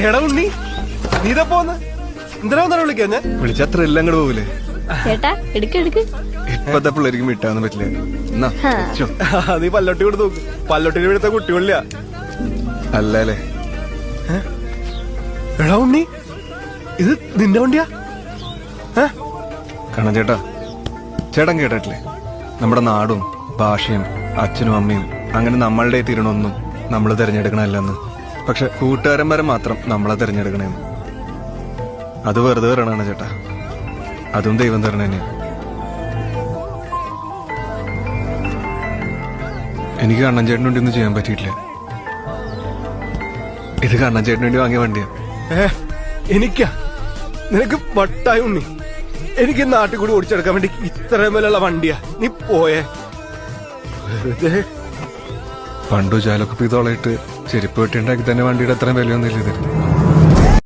എടാ ഉണ്ണി, നീതാ പോന്ന്? എന്തിനാ വന്നാണ് വിളിക്കാൻ? ഞാൻ വിളിച്ചത്ര എല്ലാം കൂടെ പോവില്ലേ ചേട്ടാ? എടുക്ക്. ഇപ്പത്തെ പിള്ളേർക്ക് വിട്ടാന്ന് പറ്റില്ല. നീ പല്ലോട്ടി കൂടെ നോക്ക്. പല്ലോട്ടിന് വിടുത്ത കുട്ടികളില്ല അല്ലേ? എടാ ഉണ്ണി, ഇത് നിന്റെ വണ്ടിയാ? കാണാൻ ചേട്ടാ, ചേട്ടൻ കേട്ടിട്ടില്ലേ, നമ്മുടെ നാടും ഭാഷയും അച്ഛനും അമ്മയും അങ്ങനെ നമ്മളുടെ തീരണമൊന്നും നമ്മൾ തിരഞ്ഞെടുക്കണമല്ലെന്ന്. പക്ഷെ കൂട്ടുകാരന്മാരെ മാത്രം നമ്മളെ തിരഞ്ഞെടുക്കണേന്ന്. അത് വെറുതെ വരണാണ് ചേട്ടാ, അതും ദൈവം തരണ തന്നെയാ. എനിക്ക് കണ്ണൻ ചേട്ടന് വേണ്ടി ഒന്നും ചെയ്യാൻ പറ്റിയിട്ടില്ല. ഇത് കണ്ണൻ ചേട്ടന് വേണ്ടി വാങ്ങിയ വണ്ടിയാ. എനിക്കാ? നിനക്ക് വട്ടായി ഉണ്ണി. എനിക്ക് നാട്ടിൽ കൂടി ഓടിച്ചെടുക്കാൻ വേണ്ടി ഇത്രയും വിലയുള്ള വണ്ടിയാ. നീ പോയേ. പണ്ടു ചാലൊക്കെ ഇതോളായിട്ട് ചെരുപ്പ് വെട്ടിണ്ടാക്കി തന്നെ വണ്ടിയുടെ അത്രയും വിലയൊന്നുമില്ല ഇതിന്.